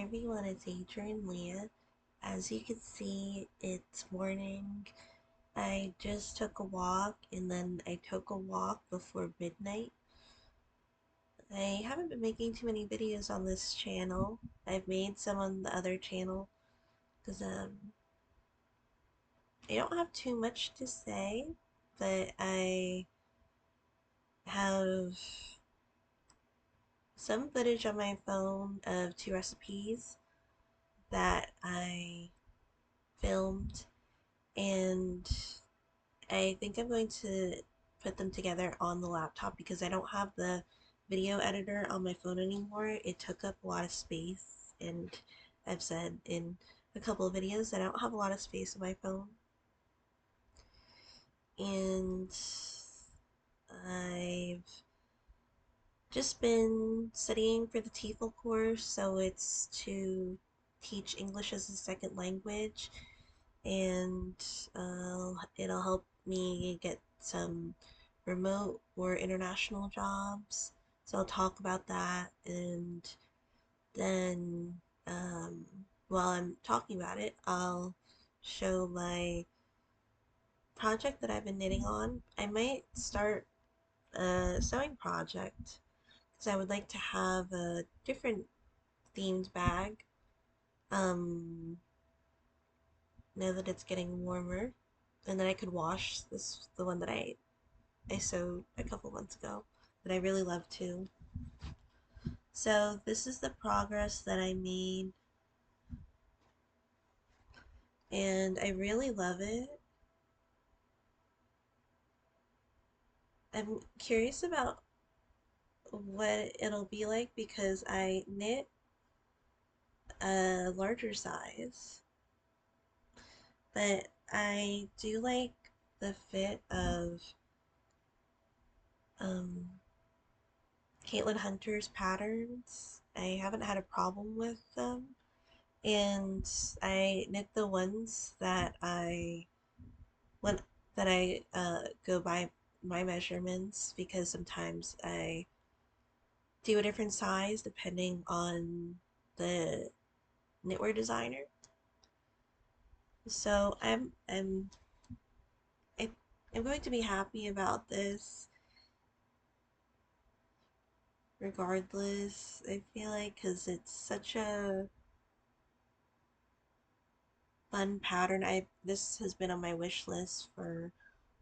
everyone, it's Adrian Leah. As you can see, it's morning. I just took a walk and then I took a walk before midnight. I haven't been making too many videos on this channel. I've made some on the other channel because I don't have too much to say, but I have some footage on my phone of two recipes that I filmed, and I think I'm going to put them together on the laptop because I don't have the video editor on my phone anymore. It took up a lot of space, and I've said in a couple of videos that I don't have a lot of space on my phone. And I've just been studying for the TEFL course, so it's to teach English as a second language, and it'll help me get some remote or international jobs. So I'll talk about that, and then while I'm talking about it, I'll show my project that I've been knitting on. I might start a sewing project because I would like to have a different themed bag. Um, Now that it's getting warmer, and then I could wash the one that I sewed a couple months ago that I really love too. So this is the progress that I made, and I really love it. I'm curious about what it'll be like because I knit a larger size, but I do like the fit of um, Caitlin Hunter's patterns. I haven't had a problem with them, and I knit the ones that when I go by my measurements because sometimes I do a different size depending on the knitwear designer. So I, I'm going to be happy about this regardless. I feel like because it's such a fun pattern. I This has been on my wish list for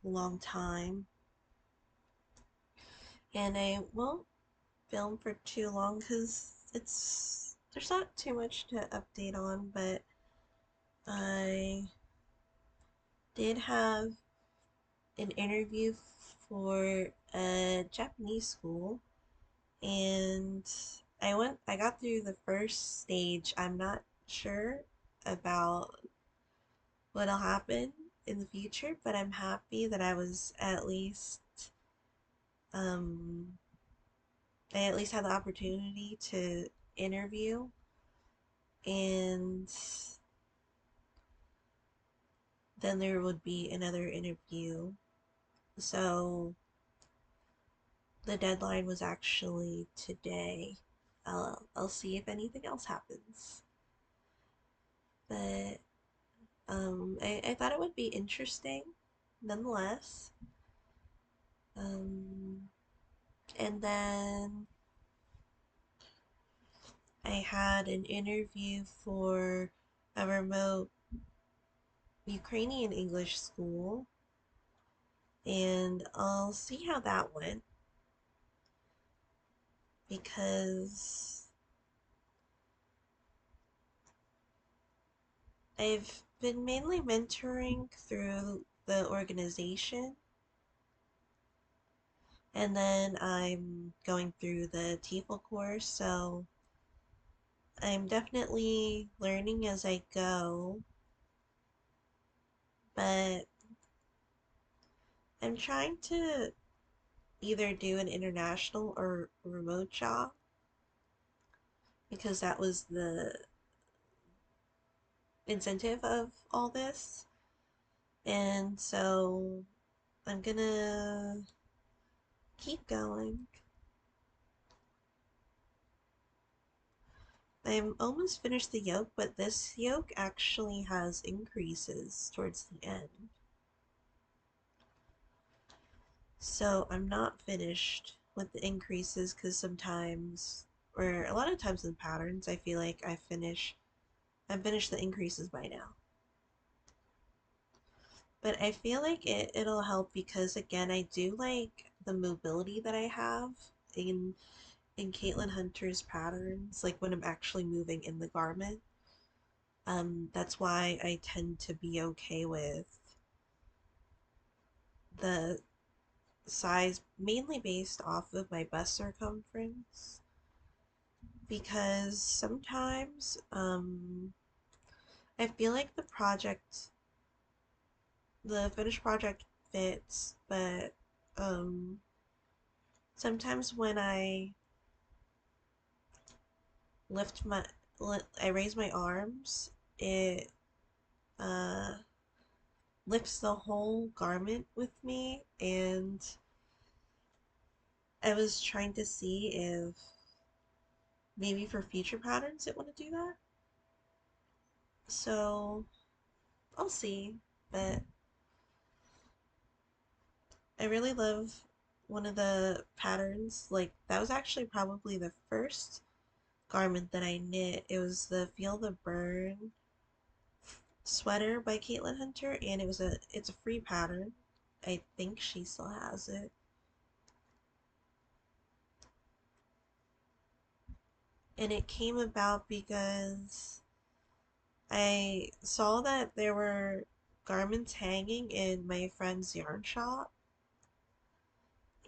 a long time, and I won't film for too long because there's not too much to update on, but I did have an interview for a Japanese school, and I got through the first stage. I'm not sure about what'll happen in the future, but I'm happy that um I at least had the opportunity to interview, and then there would be another interview. So the deadline was actually today. I'll see if anything else happens. But I thought it would be interesting nonetheless. Um, and then I had an interview for a remote Ukrainian English school, and I'll see how that went because I've been mainly mentoring through the organization, and then I'm going through the TEFL course, so I'm definitely learning as I go, but I'm trying to either do an international or remote job because that was the incentive of all this. And so I'm gonna keep going. I'm almost finished the yoke, but this yoke actually has increases towards the end. So I'm not finished with the increases because sometimes, or a lot of times in patterns, I feel like I've finished the increases by now. But I feel like it'll help because again, I do like the mobility that I have in in Caitlin Hunter's patterns, like when I'm actually moving in the garment. That's why I tend to be okay with the size mainly based off of my bust circumference because sometimes I feel like the finished project fits, but um, sometimes when lift my I raise my arms, it uh, lifts the whole garment with me, and I was trying to see if maybe for future patterns it want to do that. So I'll see, but I really love one of the patterns. Like that was actually probably the first garment that I knit. It was the Feel the Burn sweater by Caitlin Hunter, and it's a free pattern. I think she still has it. And it came about because I saw that there were garments hanging in my friend's yarn shop,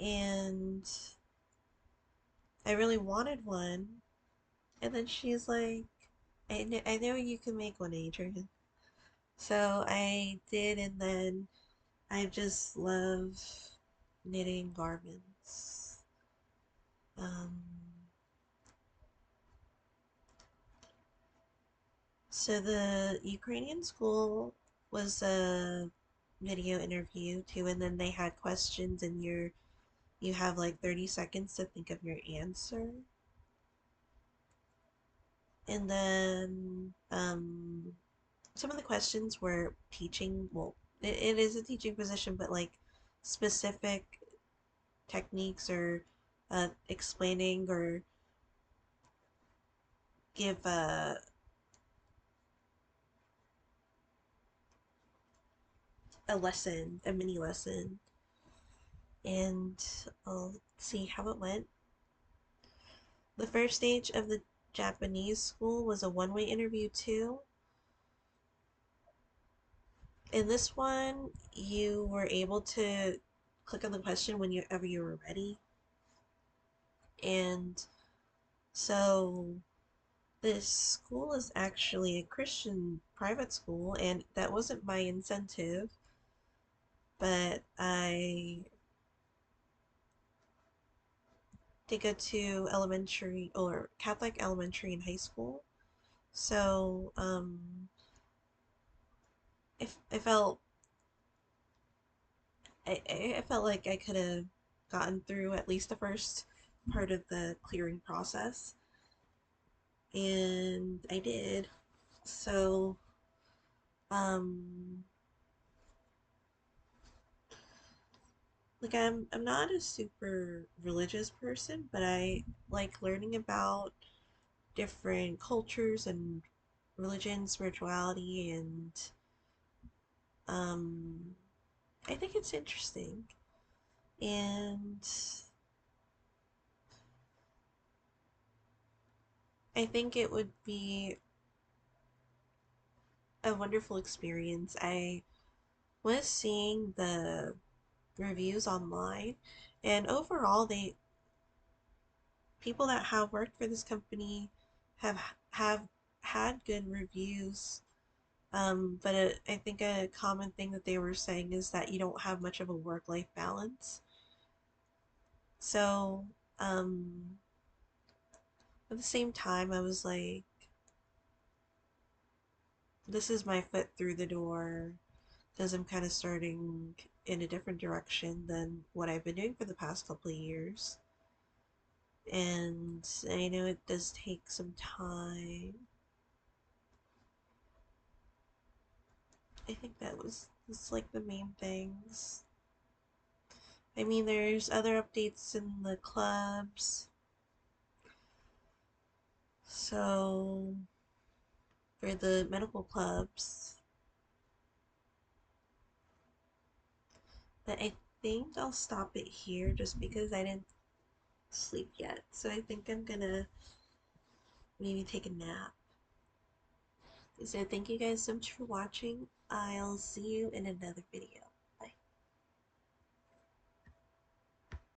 and I really wanted one. And then she's like, I know you can make one, Adrian. So I did, and then I just love knitting garments. Um, so the Ukrainian school was a video interview too, and then they had questions, and you have like 30 seconds to think of your answer. And then some of the questions were teaching, well, it is a teaching position, but like specific techniques or explaining or give a lesson, a mini lesson, and I'll see how it went. The first stage of the Japanese school was a one-way interview too. In this one, you were able to click on the question whenever you were ready. And so this school is actually a Christian private school, and that wasn't my incentive, but I did go to elementary or Catholic elementary and high school. So I felt I felt like I could have gotten through at least the first part of the clearing process, and I did. So um like I'm not a super religious person, but I like learning about different cultures and religion, spirituality, and um I think it's interesting. And I think it would be a wonderful experience. I was seeing the reviews online, and overall, they people that have worked for this company have had good reviews. But I think a common thing that they were saying is that you don't have much of a work-life balance. So, at the same time, I was like, this is my foot through the door because I'm kind of starting in a different direction than what I've been doing for the past couple of years. And I know it does take some time. I think that's like the main things. I mean, there's other updates in the clubs. So, for the medical clubs, but I think I'll stop it here just because I didn't sleep yet. So I think I'm gonna maybe take a nap. So thank you guys so much for watching. I'll see you in another video.